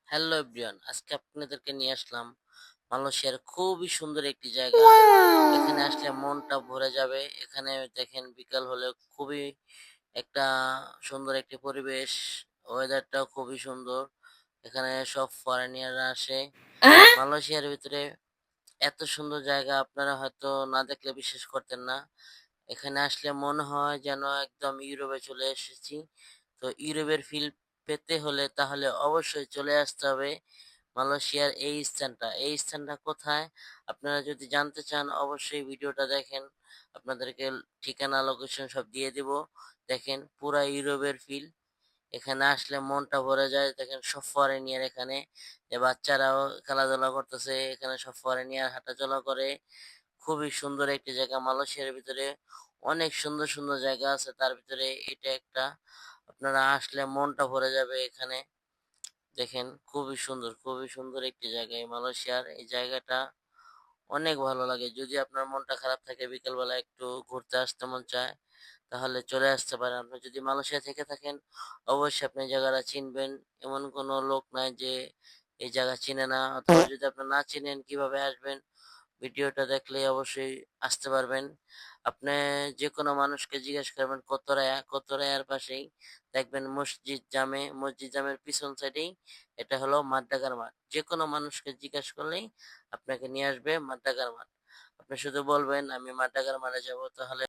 Hello everyone, আজকে আপনাদেরকে নিয়ে আসলাম মালয়েশিয়ার খুবই সুন্দর একটি জায়গা। এখানে আসলে মনটা ভরে যাবে। এখানে দেখেন বিকাল হলে খুবই একটা সুন্দর একটি পরিবেশ, ওয়েদারটাও খুবই সুন্দর। এখানে সব ফরেনিয়াররা আসে। মালয়েশিয়ার ভিতরে এত সুন্দর জায়গা আপনারা হয়তো না দেখলে বিশ্বাস করতেন না। এখানে আসলে মনে হয় যেন একদম ইউরোপে চলে এসেছি। তো ইউরোপের ফিল পেতে হলে তাহলে অবশ্যই চলে আসতে হবে মালয়েশিয়ার এই স্থানটা কোথায়? আপনারা যদি জানতে চান অবশ্যই ভিডিওটা দেখেন। আপনাদেরকে ঠিকানা, লোকেশন সব দিয়ে দিব। দেখেন পুরা ইউরোপের ফিল। এখানে আসলে মনটা ভরে যায়। দেখেন সব ফরেনিয়ার এখানে, যে বাচ্চারাও খেলাধুলা করতেছে। এখানে সব ফরেনিয়ার হাঁটাচলা করে। খুবই সুন্দর একটি জায়গা মালয়েশিয়ার ভিতরে। অনেক সুন্দর সুন্দর জায়গা আছে, তার ভিতরে এটা একটা। আপনারা আসলে মনটা ভরে যাবে এখানে। দেখেন খুবই সুন্দর একটি জায়গা এই মালয়েশিয়ার এই জায়গাটা। অনেক ভালো লাগে। যদি আপনার মনটা খারাপ থাকে, বিকেলবেলা একটু ঘুরতে আসতে মন চায়, তাহলে চলে আসতে পারেন। আপনি যদি মালয়েশিয়া থেকে থাকেন অবশ্যই আপনি এই জায়গাটা চিনবেন। এমন কোনো লোক নাই যে এই জায়গা চিনে না। অথবা যদি আপনি না চিনেন কিভাবে আসবেন? ভিডিওটা দেখলে অবশ্যই আসতে পারবেন। আপনি যেকোনো মানুষকে জিজ্ঞেস করবেন কোতরায়া, কোতরায়ার পাশেই দেখবেন মসজিদ জামের পিছন সাইডেই এটা হলো মাদ্রাগার মাঠ। যেকোনো মানুষকে জিজ্ঞেস করলেই আপনাকে নিয়ে আসবে মাদ্রাগার মাঠ। আপনি শুধু বলবেন আমি মাদ্রাগার মাঠে যাব, তাহলে